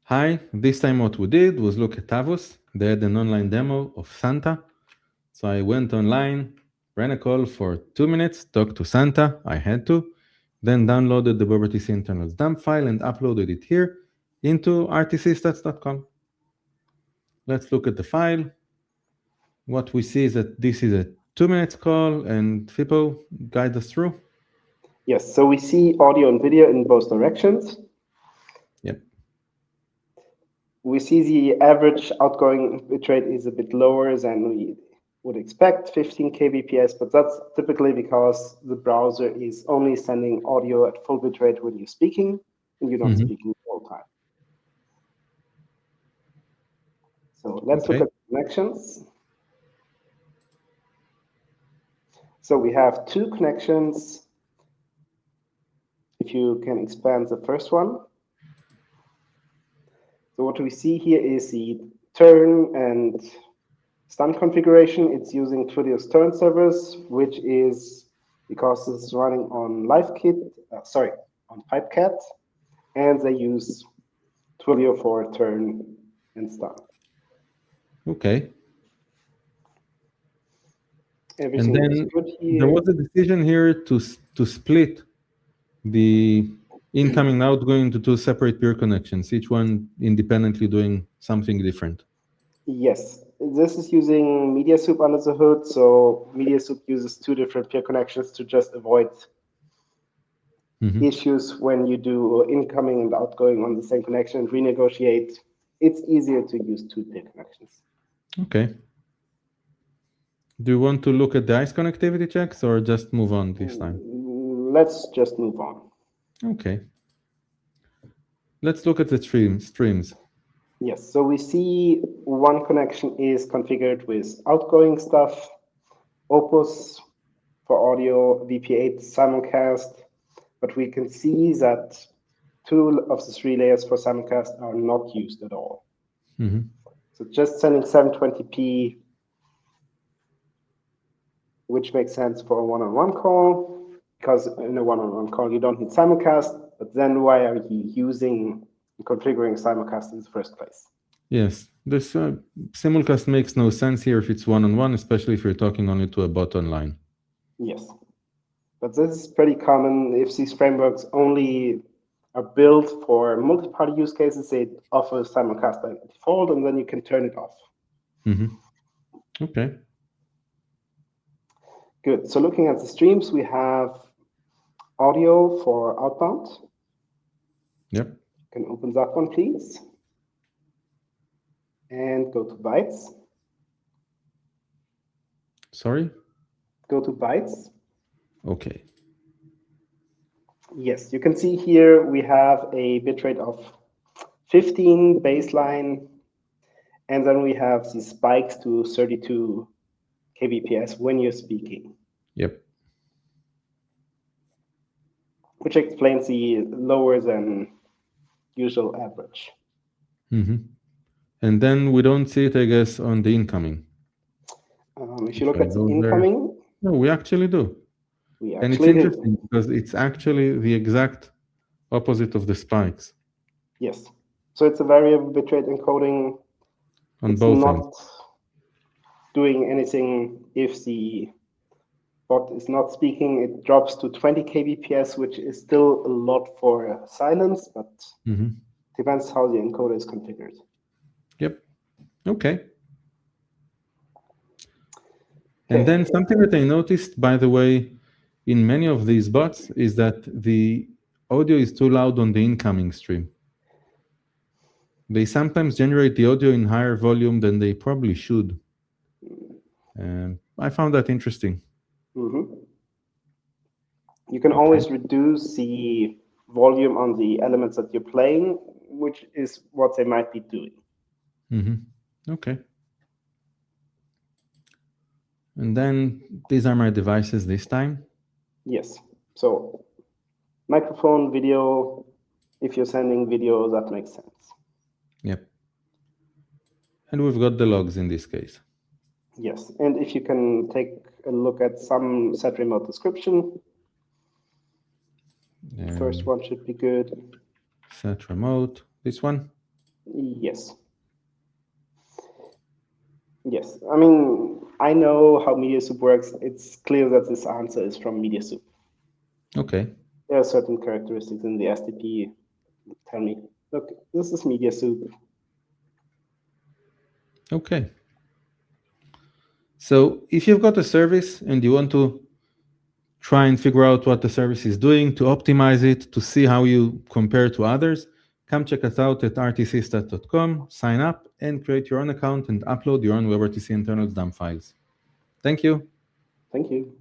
Hi, this time what we did was look at Tavus. They had an online demo of Santa. So I went online, ran a call for 2 minutes, talked to Santa, I had to, then downloaded the WebRTC internals dump file and uploaded it here into rtcstats.com. Let's look at the file. What we see is that this is a 2-minute call, and Fippo, guide us through. Yes, so we see audio and video in both directions. Yep. We see the average outgoing bitrate is a bit lower than we would expect, 15 kbps, but that's typically because the browser is only sending audio at full bitrate when you're speaking, and you're not speaking all the time. So let's look at connections. So we have 2 connections. If you can expand the first one. So what we see here is the turn and stun configuration. It's using Twilio's turn servers, which is because this is running on on Pipecast, and they use Twilio for turn and stun. Okay. Everything and then good here. There was a decision here to split the incoming and outgoing into 2 separate peer connections, each one independently doing something different. Yes, this is using MediaSoup under the hood. So MediaSoup uses 2 different peer connections to just avoid issues when you do incoming and outgoing on the same connection and renegotiate. It's easier to use 2 peer connections. Okay. Do you want to look at the ICE connectivity checks or just move on this time? Let's just move on. Okay. Let's look at the streams. Yes, so we see one connection is configured with outgoing stuff, Opus for audio, VP8 simulcast, but we can see that 2 of the 3 layers for simulcast are not used at all. So just sending 720p, which makes sense for a one-on-one call, because in a one-on-one call you don't need simulcast, but then why are you using and configuring simulcast in the first place? Yes, this simulcast makes no sense here if it's one-on-one, especially if you're talking only to a bot online. Yes, but this is pretty common. If these frameworks only are built for multi-party use cases, they offer simulcast by default, and then you can turn it off. Okay. Good. So looking at the streams, we have audio for outbound. Yep. You can open that one, please. And go to bytes. Sorry? Go to bytes. Okay. Yes, you can see here we have a bitrate of 15 baseline, and then we have these spikes to 32 kbps when you're speaking. Yep. Which explains the lower than usual average. And then we don't see it, I guess, on the incoming. If you look at the incoming, no, we actually do. And it's interesting because it's actually the exact opposite of the spikes. Yes. So it's a variable bitrate encoding. On both not ends. Doing anything if the bot is not speaking. It drops to 20 kbps, which is still a lot for silence, but depends how the encoder is configured. Yep. Okay. And then something that I noticed, by the way, in many of these bots is that the audio is too loud on the incoming stream. They sometimes generate the audio in higher volume than they probably should. I found that interesting. You can always reduce the volume on the elements that you're playing, which is what they might be doing. Okay. And then these are my devices this time. Yes. So microphone, video, if you're sending video, that makes sense. Yep. And we've got the logs in this case. Yes. And if you can take a look at some set remote description, first one should be good. Set remote, this one? Yes. Yes. I mean, I know how MediaSoup works. It's clear that this answer is from MediaSoup. Okay. There are certain characteristics in the SDP that tell me, look, this is MediaSoup. Okay. So if you've got a service and you want to try and figure out what the service is doing, to optimize it, to see how you compare to others, come check us out at rtcstat.com, sign up, and create your own account and upload your own WebRTC internals dump files. Thank you. Thank you.